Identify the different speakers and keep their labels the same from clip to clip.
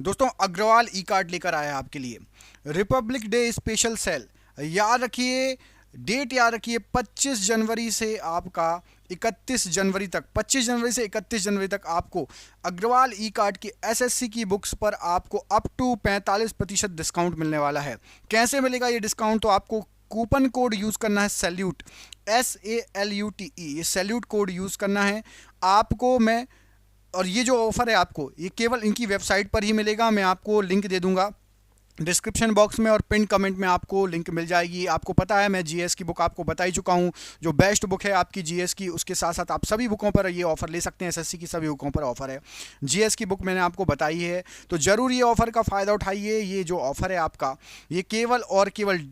Speaker 1: दोस्तों अग्रवाल ई कार्ड लेकर आया है आपके लिए रिपब्लिक डे स्पेशल सेल। याद रखिए, डेट याद रखिए, 25 जनवरी से आपका 31 जनवरी तक, 25 जनवरी से 31 जनवरी तक आपको अग्रवाल ई कार्ड की एसएससी की बुक्स पर आपको अप टू 45% डिस्काउंट मिलने वाला है। कैसे मिलेगा ये डिस्काउंट? तो आपको कूपन कोड यूज़ करना है सैल्यूट, SALUTE, ये सैल्यूट कोड यूज़ करना है आपको। मैं और ये जो ऑफर है आपको ये केवल इनकी वेबसाइट पर ही मिलेगा। मैं आपको लिंक दे दूंगा डिस्क्रिप्शन बॉक्स में और पिन कमेंट में आपको लिंक मिल जाएगी। आपको पता है मैं जीएस की बुक आपको बता ही चुका हूँ, जो बेस्ट बुक है आपकी जीएस की। उसके साथ साथ आप सभी बुकों पर ये ऑफर ले सकते हैं, एसएससी की सभी बुकों पर ऑफर है। जीएस की बुक मैंने आपको बताई है, तो ज़रूर ये ऑफर का फ़ायदा उठाइए। ये जो ऑफर है आपका ये केवल और केवल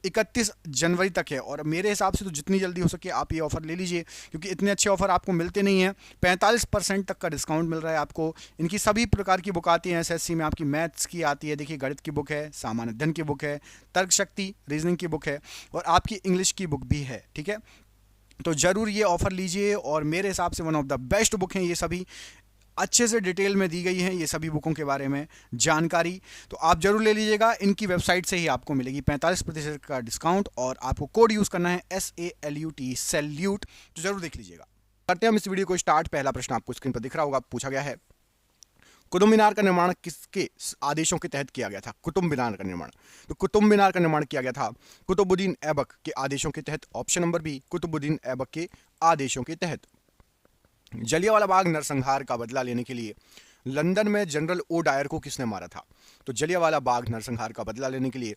Speaker 1: 31 जनवरी तक है, और मेरे हिसाब से तो जितनी जल्दी हो सके आप ये ऑफ़र ले लीजिए, क्योंकि इतने अच्छे ऑफ़र आपको मिलते नहीं हैं। 45% तक का डिस्काउंट मिल रहा है आपको। इनकी सभी प्रकार की बुक आती हैं एसएससी में। आपकी मैथ्स की आती है, देखिए गणित की बुक है, सामान्य अध्ययन की बुक है, तर्क शक्ति रीजनिंग की बुक है, और आपकी इंग्लिश की बुक भी है। ठीक है, तो ज़रूर ये ऑफ़र लीजिए, और मेरे हिसाब से one of the best book हैं ये सभी। अच्छे से डिटेल में दी गई है ये सभी बुकों के बारे में जानकारी, तो आप जरूर ले लीजिएगा। इनकी वेबसाइट से ही आपको मिलेगी 45% का डिस्काउंट, और आपको कोड यूज़ करना है SALUT, सैल्यूट। तो जरूर देख लीजिएगा। करते हैं हम इस वीडियो को स्टार्ट। पहला प्रश्न आपको स्क्रीन पर दिख रहा होगा, पूछा गया है कुतुब मीनार का निर्माण किसके आदेशों के तहत किया गया था? कुतुब मीनार का निर्माण, तो कुतुब मीनार का निर्माण किया गया था कुतुबुद्दीन ऐबक के आदेशों के तहत। Option number B, Qutubuddin Aibak के आदेशों के तहत। जलियांवाला बाग नरसंहार का बदला लेने के लिए लंदन में जनरल ओ डायर को किसने मारा था? तो जलियांवाला बाग नरसंहार का बदला लेने के लिए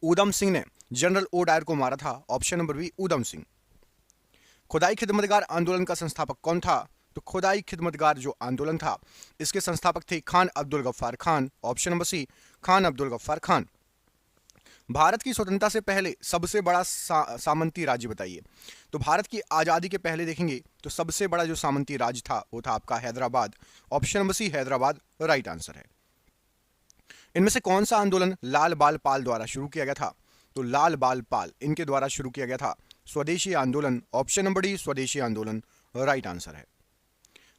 Speaker 1: ऊधम सिंह ने जनरल ओ डायर को मारा था। Option number B, Udham Singh. खुदाई खिदमतगार आंदोलन का संस्थापक कौन था? तो खुदाई खिदमतगार जो आंदोलन था इसके संस्थापक थे Khan Abdul Ghaffar Khan. Option number C, Khan Abdul Ghaffar Khan. Bharat की स्वतंत्रता से पहले सबसे बड़ा सामंती राज्य बताइए। तो भारत की आज़ादी के पहले देखेंगे तो सबसे बड़ा जो सामंती राज्य था वो था आपका Hyderabad. Option number C, Hyderabad right answer है। इनमें से कौन सा आंदोलन लाल बाल पाल द्वारा शुरू किया गया था? तो लाल बाल पाल इनके द्वारा शुरू किया गया था स्वदेशी आंदोलन। ऑप्शन नंबर डी, स्वदेशी आंदोलन राइट आंसर है।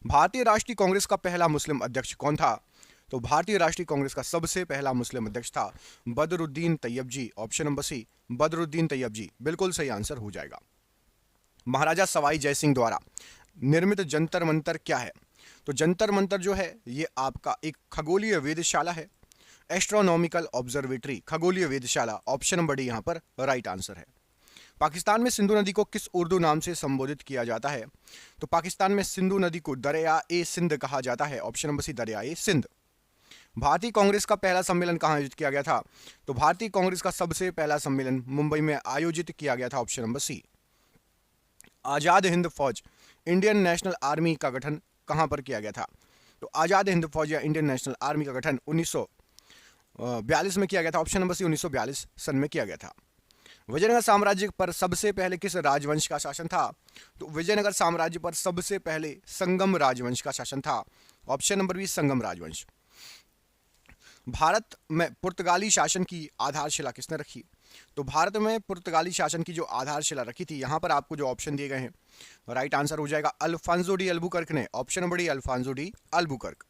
Speaker 1: भारतीय राष्ट्रीय कांग्रेस का पहला मुस्लिम अध्यक्ष कौन था? तो भारतीय राष्ट्रीय कांग्रेस का सबसे पहला मुस्लिम अध्यक्ष था Badruddin Tayyab ji. Option number C, Badruddin Tayyab ji बिल्कुल सही आंसर हो जाएगा। महाराजा सवाई जयसिंह द्वारा निर्मित जंतर मंतर क्या है? तो जंतर मंतर जो है ये आपका एक खगोलीय वेधशाला है, एस्ट्रोनॉमिकल ऑब्जर्वेटरी, खगोलीय वेधशाला। ऑप्शन नंबर डी यहाँ पर राइट आंसर है। पाकिस्तान में सिंधु नदी को किस उर्दू नाम से संबोधित किया जाता है? तो पाकिस्तान में सिंधु नदी को दरिया ए सिंध कहा जाता है। ऑप्शन नंबर सी, दरिया ए सिंध। भारतीय कांग्रेस का पहला सम्मेलन कहाँ आयोजित किया गया था? तो भारतीय कांग्रेस का सबसे पहला सम्मेलन मुंबई में आयोजित किया गया था। Option number C. Azad Hind Fauj, Indian national army का गठन कहाँ पर किया गया था? तो आजाद हिंद फौज या इंडियन नेशनल आर्मी का गठन 1942 में किया गया था। ऑप्शन नंबर सी, 1942 सन में किया गया था। विजयनगर साम्राज्य पर सबसे पहले किस राजवंश का शासन था? तो विजयनगर साम्राज्य पर सबसे पहले संगम राजवंश का शासन था। ऑप्शन नंबर बी, संगम राजवंश। भारत में पुर्तगाली शासन की आधारशिला किसने रखी? तो भारत में पुर्तगाली शासन की जो आधारशिला रखी थी, यहां पर आपको जो ऑप्शन दिए गए हैं राइट आंसर हो जाएगा अल्फांसो डी अल्बुकर्क ने। Option number D, Alfonso de Albuquerque.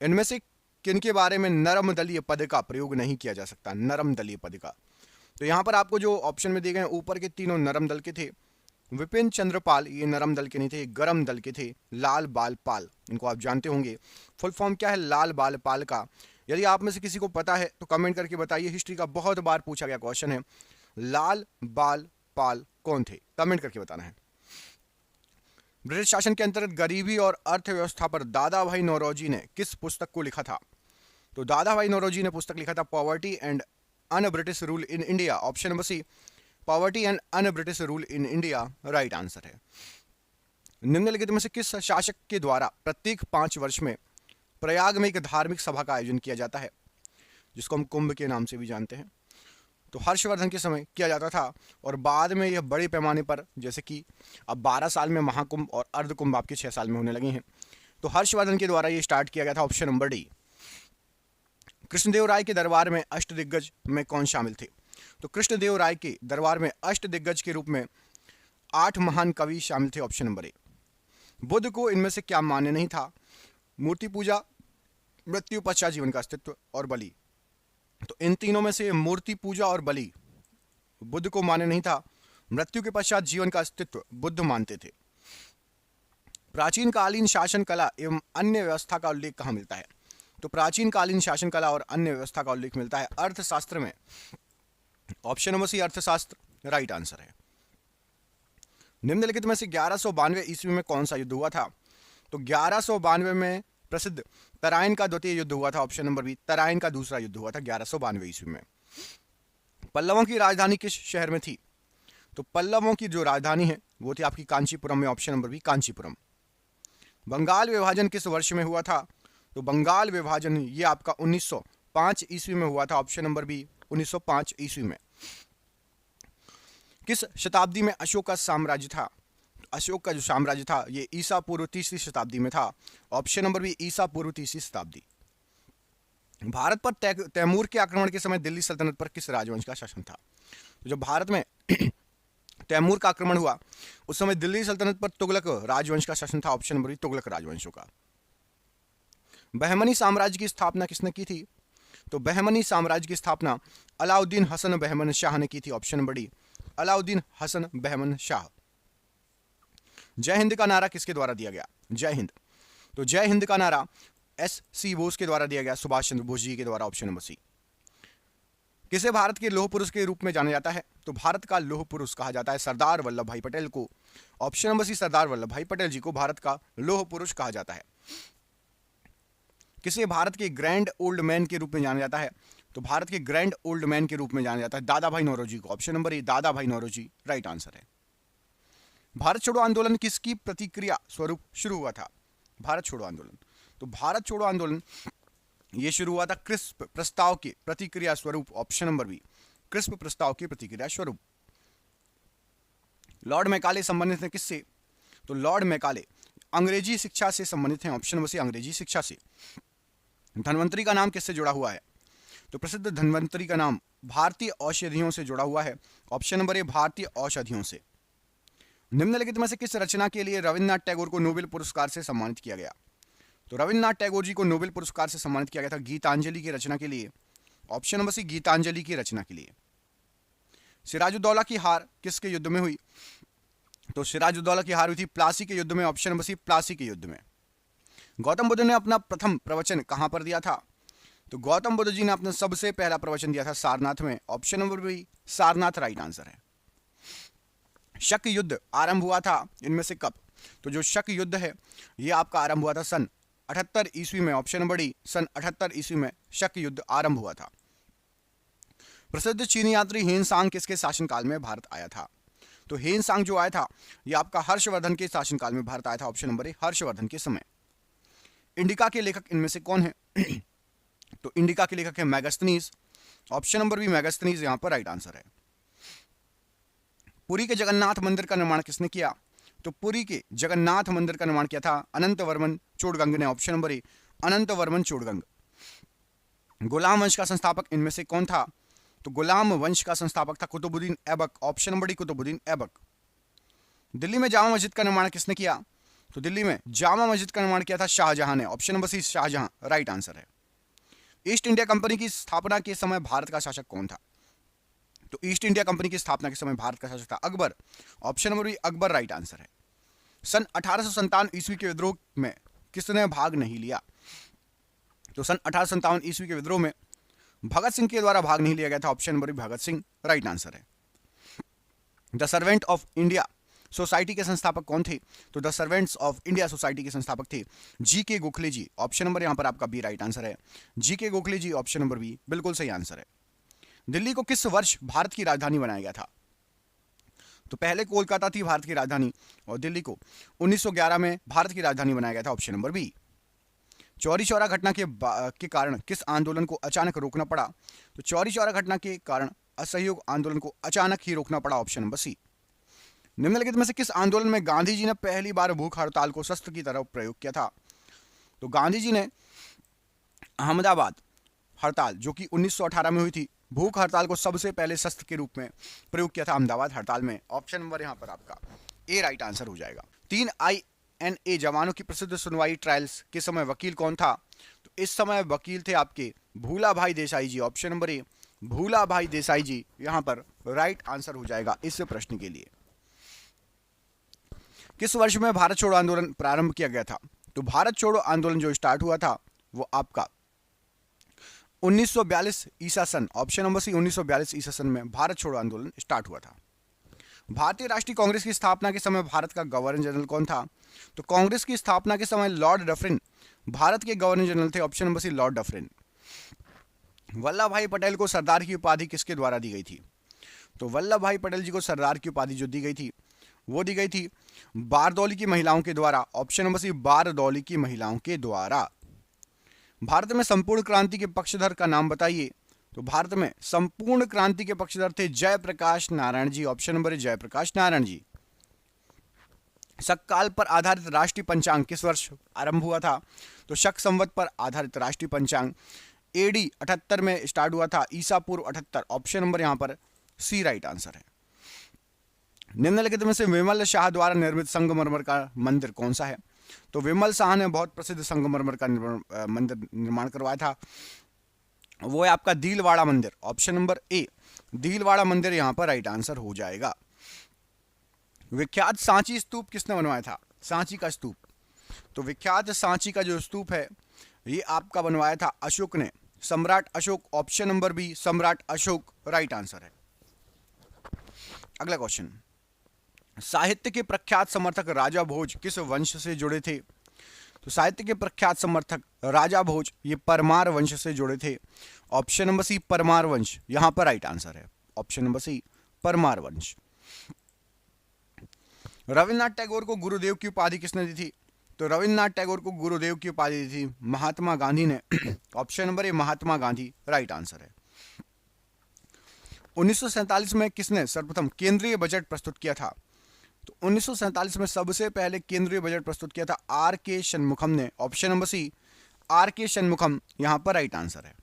Speaker 1: इनमें से किनके बारे में नरम दलीय पद का प्रयोग नहीं किया जा सकता? नरम दलीय पद का, तो यहां पर आपको जो ऑप्शन में दिए गए ऊपर के तीनों नरम दल के थे। विपिन चंद्रपाल ये नरम दल के नहीं थे, गरम दल के थे। लाल बाल पाल, इनको आप जानते होंगे। फुल फॉर्म क्या है लाल बाल पाल का? यदि आप में से किसी को पता है तो कमेंट करके बताइए। हिस्ट्री का बहुत बार पूछा गया क्वेश्चन है। लाल बाल पाल कौन थे? कमेंट करके बताना है। ब्रिटिश शासन के अंतर्गत गरीबी और अर्थव्यवस्था पर दादा भाई नौरोजी ने किस पुस्तक को लिखा था? तो दादा भाई नौरोजी ने पुस्तक लिखा था poverty and un British rule in India. Option number C, poverty and un British rule in India right answer है। निम्नलिखित में से किस शासक के द्वारा प्रत्येक 5 वर्ष में प्रयाग में एक धार्मिक सभा का आयोजन किया जाता है, जिसको हम कुंभ के नाम से भी जानते हैं? तो हर्षवर्धन के समय किया जाता था, और बाद में यह बड़े पैमाने पर, जैसे कि अब 12 साल में महाकुंभ और अर्धकुंभ आपके 6 साल में होने लगे हैं, तो हर्षवर्धन के द्वारा यह स्टार्ट किया गया था। Option number D. Krishnadeva Raya के दरबार में अष्टदिग्गज में कौन शामिल थे? तो कृष्णदेव राय के दरबार में अष्टदिग्गज के रूप में 8 महान कवि शामिल थे। ऑप्शन नंबर ए। बुद्ध को इनमें से क्या मान्य नहीं था? मूर्ति पूजा, मृत्यु पश्चात जीवन का अस्तित्व और बलि। तो इन तीनों में से मूर्ति पूजा और बलि बुद्ध को मान्य नहीं था। मृत्यु के पश्चात जीवन का अस्तित्व बुद्ध मानते थे। प्राचीन कालीन शासन कला एवं अन्य व्यवस्था का उल्लेख कहाँ मिलता है? तो प्राचीन कालीन शासन कला और अन्य व्यवस्था का उल्लेख मिलता है अर्थशास्त्र में। ऑप्शन नंबर सी अर्थशास्त्र राइट आंसर है। निम्नलिखित में से 1192 ईस्वी में कौन सा युद्ध हुआ था? तो 1192 में प्रसिद्ध तराइन का द्वितीय युद्ध हुआ था। ऑप्शन नंबर बी तराइन का दूसरा युद्ध हुआ था 1192 ईस्वी में। पल्लवों की राजधानी किस शहर में थी? तो पल्लवों की जो राजधानी है वो थी आपकी कांचीपुरम में। Option number B Kanchipuram. Bengal विभाजन किस वर्ष में हुआ था? तो बंगाल विभाजन ये आपका 1905 ईस्वी में हुआ था। ऑप्शन नंबर बी 1905 ईस्वी में। किस शताब्दी में अशोक का साम्राज्य था? अशोक का जो साम्राज्य था ये ईसा पूर्व तीसरी शताब्दी में था। ऑप्शन नंबर बी ईसा पूर्व तीसरी शताब्दी। भारत पर तैमूर के आक्रमण के समय दिल्ली सल्तनत पर किस राजवंश का शासन था? तो जब भारत में तैमूर का आक्रमण हुआ उस समय दिल्ली सल्तनत पर तुगलक राजवंश का शासन था। ऑप्शन नंबर बी तुगलक राजवंशों का। बहमनी साम्राज्य की स्थापना किसने की थी? तो बहमनी साम्राज्य की स्थापना अलाउद्दीन हसन बहमन शाह ने की थी। Option number D Alauddin Hasan Bahman Shah. जय हिंद का नारा किसके द्वारा दिया गया? जय हिंद। तो जय हिंद का नारा S.C. बोस के द्वारा दिया गया, सुभाष चंद्र बोस जी के द्वारा। Option number C. किसे भारत के लौह पुरुष के रूप में जाना जाता है? तो भारत का लौह पुरुष कहा जाता है सरदार वल्लभ भाई पटेल को। ऑप्शन नंबर सी सरदार वल्लभ भाई पटेल जी को भारत का लौह पुरुष कहा जाता है। किसे भारत के ग्रैंड ओल्ड मैन के रूप में जाना जाता है? तो भारत के ग्रैंड ओल्ड मैन के रूप में जाना जाता है दादा भाई नौरोजी को। ऑप्शन नंबर ए दादा भाई नौरोजी राइट आंसर है। भारत छोड़ो आंदोलन किसकी प्रतिक्रिया स्वरूप शुरू हुआ था? भारत छोड़ो आंदोलन। तो भारत छोड़ो आंदोलन ये शुरू हुआ था क्रिस्प प्रस्ताव के प्रतिक्रिया स्वरूप। ऑप्शन नंबर बी क्रिस्प प्रस्ताव के प्रतिक्रिया स्वरूप। लॉर्ड मैकाले संबंधित है किससे? तो लॉर्ड मैकाले अंग्रेजी शिक्षा से संबंधित हैं। ऑप्शन नंबर सी अंग्रेजी शिक्षा से। धन्वंतरी का नाम किससे जुड़ा हुआ है? तो प्रसिद्ध धन्वंतरी का नाम भारतीय औषधियों से जुड़ा हुआ है। ऑप्शन नंबर ए भारतीय औषधियों से। निम्नलिखित में से किस रचना के लिए रविन्द्रनाथ टैगोर को नोबेल पुरस्कार से सम्मानित किया गया? तो रविन्द्रनाथ टैगोर जी को नोबेल पुरस्कार से सम्मानित किया गया था गीतांजलि की रचना के लिए। ऑप्शन नंबर सी गीतांजलि की रचना के लिए। सिराजुद्दौला की हार किसके युद्ध में हुई? तो सिराजुद्दौला की हार हुई थी प्लासी के युद्ध में। ऑप्शन नंबर सी प्लासी के युद्ध में। गौतम बुद्ध ने अपना प्रथम प्रवचन कहां पर दिया था? तो गौतम बुद्ध जी ने अपना सबसे पहला प्रवचन दिया था सारनाथ में। Option number B Sarnath right answer है। शक युद्ध आरंभ हुआ था इनमें से कब? तो जो शक युद्ध है ये आपका आरंभ हुआ था सन 78 ईस्वी में। ऑप्शन नंबर डी सन 78 ईस्वी में शक युद्ध आरंभ हुआ था। प्रसिद्ध चीनी यात्री हेनसांग किसके शासनकाल में भारत आया था? तो हेनसांग जो आया था ये आपका हर्षवर्धन के शासनकाल में भारत आया था। ऑप्शन नंबर ए हर्षवर्धन के समय। इंडिका के लेखक इनमें से कौन है? तो इंडिका के लेखक है Megasthenes. Option number B Megasthenes यहां पर राइट आंसर है। पुरी के जगन्नाथ मंदिर का निर्माण किसने किया? तो पुरी के जगन्नाथ मंदिर का निर्माण किया था अनंत वर्मन चोडगंग ने। ऑप्शन नंबर ए अनंत वर्मन चोडगंग। गुलाम वंश का संस्थापक इनमें से कौन था? तो गुलाम वंश का संस्थापक था Qutubuddin Aibak. Option number D Qutubuddin Aibak. Delhi में जामा मस्जिद का निर्माण किसने किया? तो दिल्ली में जामा मस्जिद का निर्माण किया था शाहजहां ने। Option number C Shahjahan right answer है। ईस्ट इंडिया कंपनी की स्थापना के समय भारत का शासक कौन था? तो ईस्ट इंडिया कंपनी की स्थापना के समय भारत का शासक था Akbar. Option number B Akbar right answer है। सन 1857 ईस्वी के विद्रोह में किसने भाग नहीं लिया? तो सन 1857 ईस्वी के विद्रोह में भगत सिंह के द्वारा भाग नहीं लिया गया था। Option number B Bhagat Singh right answer है। The servant of India society के संस्थापक कौन थे? तो the servants of India society के संस्थापक थे जी.के. गोखले जी। ऑप्शन नंबर यहां पर आपका बी राइट आंसर है। जी.के. गोखले जी ऑप्शन नंबर बी बिल्कुल सही आंसर है। दिल्ली को किस वर्ष भारत की राजधानी बनाया गया था? तो पहले कोलकाता थी भारत की राजधानी और दिल्ली को 1911 में भारत की राजधानी बनाया गया था। Option number B. Chauri Chaura घटना के कारण किस आंदोलन को अचानक रोकना पड़ा? तो चौरी चौरा घटना के कारण असहयोग आंदोलन को अचानक ही रोकना पड़ा। Option number C. निम्नलिखित में से किस आंदोलन में गांधी जी ने पहली बार भूख हड़ताल को शस्त्र की तरह प्रयोग किया था? तो गांधी जी ने अहमदाबाद हड़ताल जो कि 1918 में हुई थी, भूख हड़ताल को सबसे पहले शस्त्र के रूप में प्रयोग किया था अहमदाबाद हड़ताल में। ऑप्शन नंबर यहां पर आपका ए राइट आंसर हो जाएगा। 3 INA जवानों की प्रसिद्ध सुनवाई ट्रायल्स के समय वकील कौन था? तो इस समय वकील थे आपके भूला भाई देसाई जी। ऑप्शन नंबर ए भूला भाई देसाई जी यहां पर राइट आंसर हो जाएगा इस प्रश्न के लिए। किस वर्ष में भारत छोड़ो आंदोलन प्रारंभ किया गया था? तो भारत छोड़ो आंदोलन जो स्टार्ट हुआ था वो आपका 1942 ईसा सन, ऑप्शन नंबर सी 1942 ईसा सन में भारत छोड़ो आंदोलन स्टार्ट हुआ था। भारतीय राष्ट्रीय कांग्रेस की स्थापना के समय भारत का गवर्नर जनरल कौन था? तो कांग्रेस की स्थापना के समय लॉर्ड डफरिन भारत के गवर्नर जनरल थे। Option number C Lord Dufferin. Vallabh Bhai Patel को सरदार की उपाधि किसके द्वारा दी गई थी? तो वल्लभ भाई पटेल जी को सरदार की उपाधि जो दी गई थी वो दी गई थी बारदौली की महिलाओं के द्वारा। ऑप्शन नंबर सी बारदौली की महिलाओं के द्वारा। भारत में संपूर्ण क्रांति के पक्षधर का नाम बताइए। तो भारत में संपूर्ण क्रांति के पक्षधर थे Jayaprakash Narayan ji. Option number A Jayaprakash Narayan ji. Saka काल पर आधारित राष्ट्रीय पंचांग किस वर्ष आरंभ हुआ था? तो शक संवत पर आधारित राष्ट्रीय पंचांग एडी 78 में स्टार्ट हुआ था, ईसा पूर्व 78। ऑप्शन नंबर यहां पर सी राइट आंसर है। निम्नलिखित में से विमल शाह द्वारा निर्मित संगमरमर का मंदिर कौन सा है? तो विमल शाह ने बहुत प्रसिद्ध संगमरमर का मंदिर निर्माण करवाया था, वो है आपका दीलवाड़ा मंदिर। ऑप्शन नंबर ए दीलवाड़ा मंदिर यहां पर राइट आंसर हो जाएगा। विख्यात सांची स्तूप किसने बनवाया था? सांची का स्तूप, तो विख्यात सांची का जो स्तूप है ये आपका बनवाया था अशोक ने, सम्राट अशोक। ऑप्शन नंबर बी सम्राट अशोक राइट आंसर है। अगला क्वेश्चन, साहित्य के प्रख्यात समर्थक राजा भोज किस वंश से जुड़े थे? तो साहित्य के प्रख्यात समर्थक राजा भोज ये परमार वंश से जुड़े थे। ऑप्शन नंबर सी परमार वंश यहां पर राइट आंसर है। ऑप्शन नंबर सी परमार वंश। रविन्द्रनाथ टैगोर को गुरुदेव की उपाधि किसने दी थी? तो रविन्द्रनाथ टैगोर को गुरुदेव की उपाधि दी थी महात्मा गांधी ने। ऑप्शन नंबर ए महात्मा गांधी राइट आंसर है। 1947 में किसने सर्वप्रथम केंद्रीय बजट प्रस्तुत किया था? तो 1947 में सबसे पहले केंद्रीय बजट प्रस्तुत किया था आर के शनमुखम ने। ऑप्शन नंबर सी आर के शनमुखम यहां पर राइट आंसर है।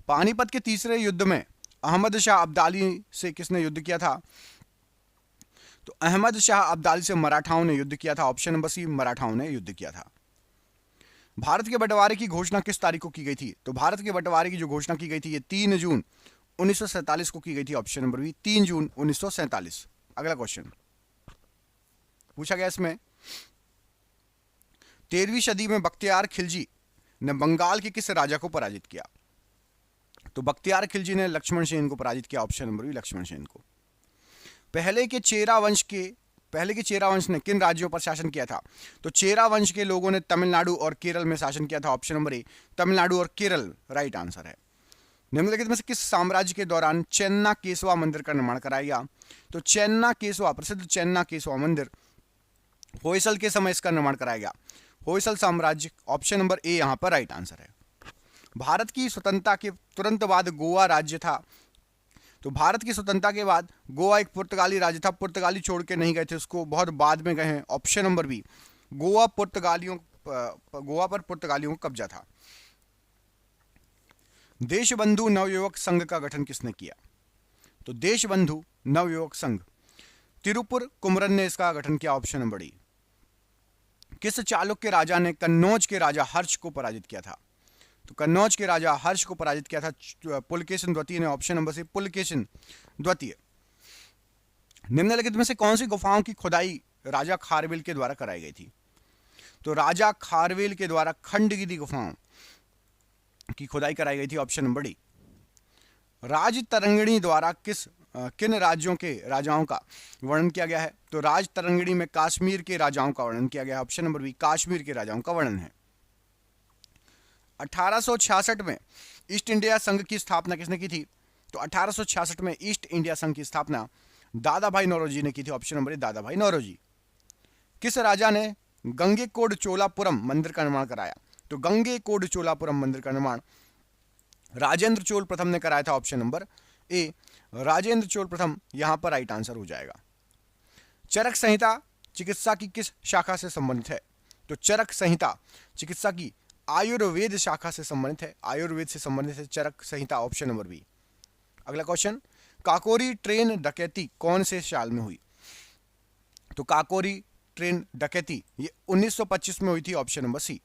Speaker 1: पानीपत के तीसरे युद्ध में अहमद शाह अब्दाली से किसने युद्ध किया था? तो अहमद शाह अब्दाली से मराठाओं ने युद्ध किया था। ऑप्शन नंबर सी मराठाओं ने युद्ध किया था। भारत के बंटवारे की घोषणा किस तारीख को की गई थी? तो भारत के बंटवारे की जो घोषणा की गई थी ये 3 जून 1947 को की गई थी। ऑप्शन नंबर बी 3 जून 1947। अगला क्वेश्चन पूछा गया इसमें, 13वीं सदी में बख्तियार खिलजी ने बंगाल के किस राजा को पराजित किया? तो बख्तियार खिलजी ने लक्ष्मण सेन को पराजित किया। Option number B Lakshman Sen को। पहले के चेरा वंश ने किन राज्यों पर शासन किया था? तो चेरा वंश के लोगों ने तमिलनाडु और केरल में शासन किया था। ऑप्शन नंबर ए तमिलनाडु और केरल राइट आंसर है। निम्नलिखित में से किस साम्राज्य के दौरान चेन्ना केशवा मंदिर का निर्माण कराया गया? तो चेन्ना केशवा प्रसिद्ध चेन्ना केशवा मंदिर होयसल के समय इसका निर्माण कराया गया, होयसल साम्राज्य। ऑप्शन नंबर ए यहां पर राइट आंसर है। भारत की स्वतंत्रता के तुरंत बाद गोवा राज्य था। तो भारत की स्वतंत्रता के बाद गोवा एक पुर्तगाली राज्य था, पुर्तगाली छोड़ के नहीं गए थे उसको, बहुत बाद में गए हैं। ऑप्शन नंबर बी गोवा पर पुर्तगालियों का कब्जा था। देशबंधु नवयुवक संघ का गठन किसने किया? तो देशबंधु नवयुवक संघ तिरुपुर कुमरन ने इसका गठन किया। Option number D. किस चालुक्य राजा ने कन्नौज के राजा हर्ष को पराजित किया था? तो कन्नौज के राजा हर्ष को पराजित किया था पुलकेशिन द्वितीय ने। ऑप्शन नंबर सी पुलकेशिन द्वितीय। निम्नलिखित में से कौन सी गुफाओं की खुदाई राजा खारवेल के द्वारा कराई गई थी? तो राजा खारवेल के द्वारा खंडगिरी गुफाओं की खुदाई कराई गई थी। Option number D. Rajatarangini द्वारा किन राज्यों के राजाओं का वर्णन किया गया है? तो राज तरंगिणी में कश्मीर के राजाओं का वर्णन किया गया है। ऑप्शन नंबर बी कश्मीर के राजाओं का वर्णन है। 1866 में ईस्ट इंडिया संघ की स्थापना किसने की थी? तो 1866 में ईस्ट इंडिया संघ की स्थापना दादा भाई नौरोजी ने की थी। ऑप्शन नंबर ए दादा भाई नौरोजी। किस राजा ने गंगेकोंड चोलापुरम मंदिर का निर्माण कराया? तो गंगेकोंड चोलापुरम मंदिर का निर्माण राजेंद्र चोल प्रथम ने कराया था। ऑप्शन नंबर ए राजेंद्र चोल प्रथम यहां पर राइट आंसर हो जाएगा। चरक संहिता चिकित्सा की किस शाखा से संबंधित है? तो चरक संहिता चिकित्सा की आयुर्वेद शाखा से संबंधित है, आयुर्वेद से संबंधित है Charaka Samhita. Option number B. अगला क्वेश्चन, काकोरी ट्रेन डकैती कौन से साल में हुई? तो काकोरी ट्रेन डकैती ये 1925 में हुई थी। ऑप्शन नंबर सी।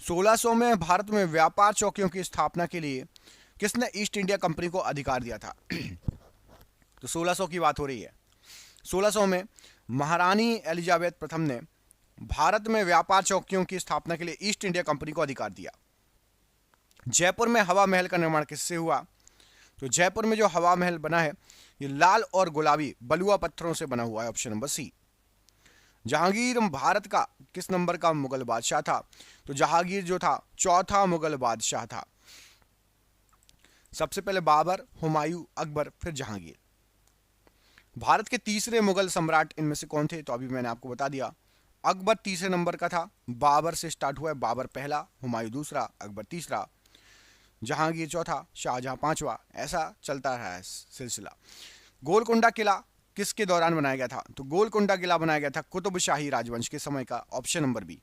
Speaker 1: 1600 में भारत में व्यापार चौकियों की स्थापना के लिए किसने ईस्ट इंडिया कंपनी को अधिकार दिया था? तो 1600 की बात हो रही है। 1600 में महारानी एलिजाबेथ प्रथम ने भारत में व्यापार चौकियों की स्थापना के लिए ईस्ट इंडिया कंपनी को अधिकार दिया। जयपुर में हवा महल का निर्माण किससे हुआ? तो जयपुर में जो हवा महल बना है ये लाल और गुलाबी बलुआ पत्थरों से बना हुआ है, option number C. Jahangir Bharat का किस नंबर का मुगल बादशाह था? तो जहांगीर जो था चौथा मुगल बादशाह था। सबसे पहले बाबर, हुमायूं, अकबर, फिर जहांगीर। भारत के तीसरे मुगल सम्राट इनमें से कौन थे? तो अभी मैंने आपको बता दिया, अकबर तीसरे नंबर का था, बाबर से स्टार्ट हुआ है, बाबर पहला, हुमायूं दूसरा, अकबर तीसरा, जहांगीर चौथा, शाहजहां पांचवा, ऐसा चलता रहा है सिलसिला। गोलकुंडा किला किसके दौरान बनाया गया था? तो गोलकुंडा किला बनाया गया था कुतुब शाही राजवंश के समय का, option number B.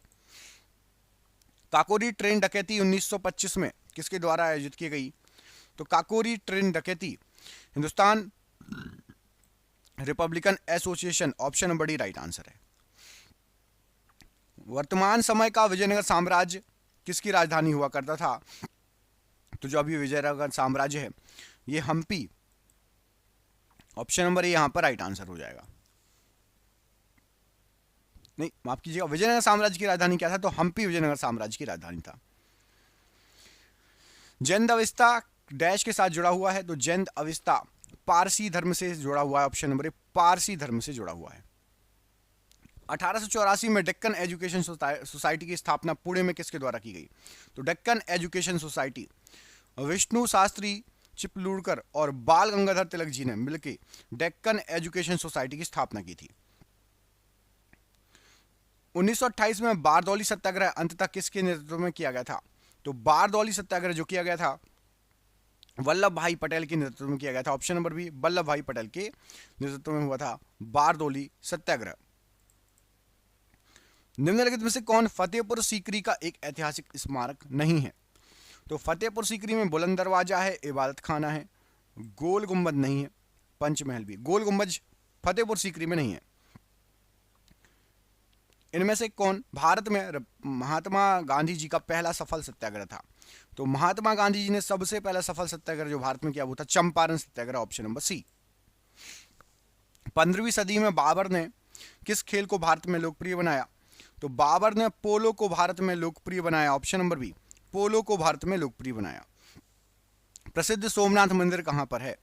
Speaker 1: Kakori train डकैती 1925 में किसके द्वारा आयोजित की गई? तो काकोरी ट्रेन डकैती Hindustan Republican association, option number D right answer है। वर्तमान समय का विजयनगर साम्राज्य किसकी राजधानी हुआ करता था? तो जो अभी विजयनगर साम्राज्य है ये हम्पी, ऑप्शन नंबर ए यहां पर राइट आंसर हो जाएगा। नहीं माफ कीजिएगा, विजयनगर साम्राज्य की राजधानी क्या था? तो हम्पी विजयनगर साम्राज्य की राजधानी था। जैन अविस्ता डैश के साथ जुड़ा हुआ है? तो जैन अविस्ता पारसी धर्म से जुड़ा हुआ है, ऑप्शन नंबर ए पारसी धर्म से जुड़ा हुआ है। 1884 में डेक्कन एजुकेशन सोसाइटी की स्थापना पुणे में किसके द्वारा की गई? तो डेक्कन एजुकेशन सोसाइटी विष्णु शास्त्री चिपलूणकर और बाल गंगाधर तिलक जी ने मिलकर डेक्कन एजुकेशन सोसाइटी की स्थापना की थी। 1928 में बारदौली सत्याग्रह अंततः किसके नेतृत्व में किया गया था? तो बारदौली सत्याग्रह जो किया गया था वल्लभ भाई पटेल के नेतृत्व में किया गया था, option number B Vallabh Bhai Patel के नेतृत्व में हुआ था बारदौली सत्याग्रह। निम्नलिखित में से कौन फतेहपुर सीकरी का एक ऐतिहासिक स्मारक नहीं है? तो फतेहपुर सीकरी में बुलंद दरवाजा है, इबादत खाना है, गोल गुंबद नहीं है, पंचमहल भी। गोल गुंबद फतेहपुर सीकरी में नहीं है। इनमें से कौन भारत में महात्मा गांधी जी का पहला सफल सत्याग्रह था? तो महात्मा गांधी जी ने सबसे पहला सफल सत्याग्रह जो भारत में किया वो था चंपारण सत्याग्रह, ऑप्शन नंबर सी। 15वीं सदी में बाबर ने किस खेल को भारत में लोकप्रिय बनाया? तो बाबर ने पोलो को भारत में लोकप्रिय बनाया, ऑप्शन नंबर बी पोलो को भारत में लोकप्रिय बनाया। प्रसिद्ध सोमनाथ मंदिर कहां पर है?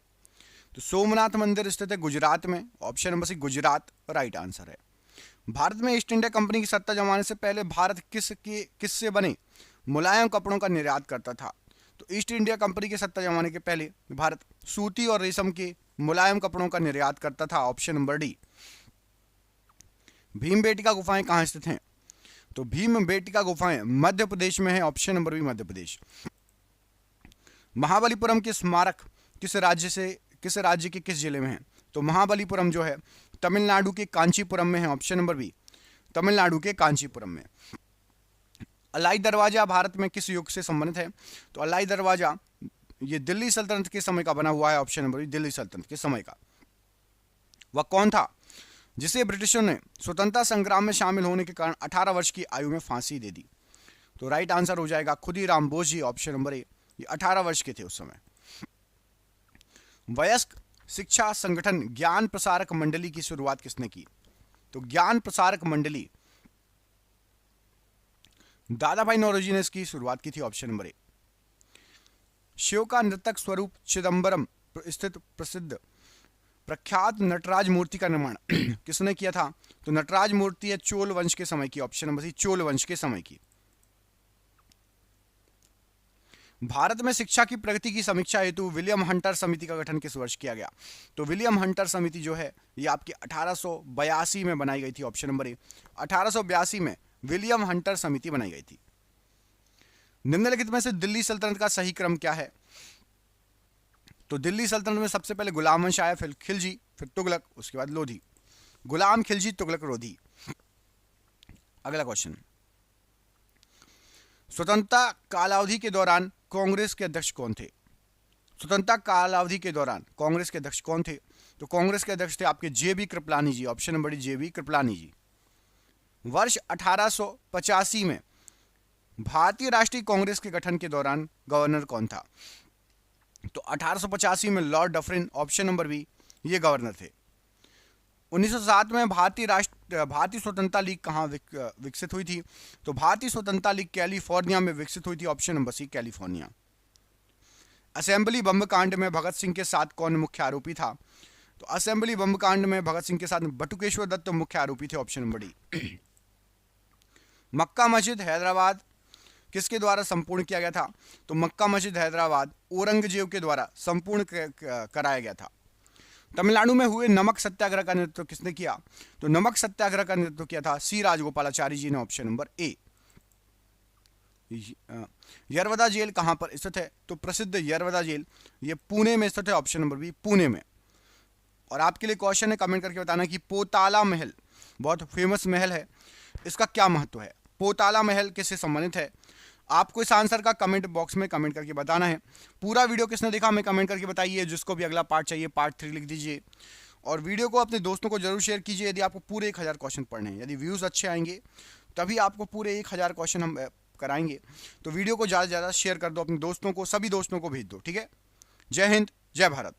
Speaker 1: तो सोमनाथ मंदिर स्थित है गुजरात में, option number C Gujarat right answer है। भारत में ईस्ट इंडिया कंपनी की सत्ता जमाने से पहले भारत किससे बने मुलायम कपड़ों का निर्यात करता था? तो ईस्ट इंडिया कंपनी की सत्ता जमाने के पहले भारत सूती और रेशम के मुलायम कपड़ों का निर्यात करता था, ऑप्शन नंबर डी। भीमबेटका गुफाएं कहां स्थित हैं? तो भीमबेटका गुफाएं मध्य प्रदेश में है, option number B Madhya Pradesh. Mahabalipuram के स्मारक किस राज्य के किस जिले में है? तो महाबलीपुरम जो है तमिलनाडु के कांचीपुरम में है, ऑप्शन नंबर बी तमिलनाडु के कांचीपुरम में। अलाई दरवाजा भारत में किस युग से संबंधित है? तो अलाई दरवाजा ये दिल्ली सल्तनत के समय का बना हुआ है, ऑप्शन नंबर बी दिल्ली सल्तनत के समय का। वह कौन था जिसे ब्रिटिशों ने स्वतंत्रता संग्राम में शामिल होने के कारण 18 वर्ष की आयु में फांसी दे दी? तो राइट आंसर हो जाएगा खुदीराम बोस जी, ऑप्शन नंबर ए। ये 18 वर्ष के थे उस समय। वयस्क शिक्षा संगठन ज्ञान प्रसारक मंडली की शुरुआत किसने की? तो ज्ञान प्रसारक मंडली दादा भाई नौरोजी ने इसकी शुरुआत की थी, ऑप्शन नंबर ए। शिव का नृतक स्वरूप चिदंबरम स्थित प्रसिद्ध प्रख्यात नटराज मूर्ति का निर्माण किसने किया था? तो नटराज मूर्ति है चोल वंश के समय की, ऑप्शन नंबर सी चोल वंश के समय की। भारत में शिक्षा की प्रगति की समीक्षा हेतु विलियम हंटर समिति का गठन किस वर्ष किया गया? तो विलियम हंटर समिति जो है ये आपकी 1882 में बनाई गई थी, ऑप्शन नंबर ए 1882 में विलियम हंटर समिति बनाई गई थी। निम्नलिखित में से दिल्ली सल्तनत का सही क्रम क्या है? तो दिल्ली सल्तनत में सबसे पहले गुलाम वंश आया, फिर खिलजी, फिर तुगलक, उसके बाद लोधी। गुलाम, खिलजी, तुगलक, लोधी। अगला क्वेश्चन, स्वतंत्रता कालावधि के दौरान कांग्रेस के अध्यक्ष कौन थे? स्वतंत्रता कालावधि के दौरान कांग्रेस के अध्यक्ष कौन थे? तो कांग्रेस के अध्यक्ष थे आपके जेबी कृपलानी जी, ऑप्शन नंबर डी जेबी कृपलानी जी। वर्ष 1885 में भारतीय राष्ट्रीय कांग्रेस के गठन के दौरान गवर्नर कौन था? तो 1885 में Lord Dufferin, option number B, ये गवर्नर थे। 1907 में भारतीय स्वतंत्रता लीग कहाँ विकसित हुई थी? तो भारतीय स्वतंत्रता लीग कैलिफोर्निया में विकसित हुई थी, option number C, California. Assembly bomb कांड में भगत सिंह के साथ कौन मुख्य आरोपी था? तो असेंबली बम कांड में भगत सिंह के साथ बटुकेश्वर दत्त मुख्य आरोपी थे, ऑप्शन नंबर डी। मक्का मस्जिद हैदराबाद किसके द्वारा संपूर्ण किया गया था? तो मक्का मस्जिद हैदराबाद औरंगजेब के द्वारा संपूर्ण कराया गया था। तमिलनाडु में हुए नमक सत्याग्रह का नेतृत्व किसने किया? तो नमक सत्याग्रह का नेतृत्व किया था सी राजगोपालाचारी जी ने, option number A. Yerwada jail कहां पर स्थित है? तो प्रसिद्ध यरवदा जेल ये पुणे में स्थित है, ऑप्शन नंबर बी, पुणे में। और आपके लिए क्वेश्चन है, कमेंट करके बताना कि पोताला महल बहुत फेमस महल है, इसका क्या महत्व है? पोताला महल किससे संबंधित है? आपको इस आंसर का कमेंट बॉक्स में कमेंट करके बताना है। पूरा वीडियो किसने देखा हमें कमेंट करके बताइए। जिसको भी अगला पार्ट चाहिए पार्ट 3 लिख दीजिए और वीडियो को अपने दोस्तों को जरूर शेयर कीजिए। यदि आपको पूरे 1000 क्वेश्चन पढ़ने हैं, यदि व्यूज़ अच्छे आएंगे तभी आपको पूरे 1000 क्वेश्चन हम कराएंगे। तो वीडियो को ज़्यादा से ज़्यादा शेयर कर दो अपने दोस्तों को, सभी दोस्तों को भेज दो, ठीक है। जय हिंद, जय भारत।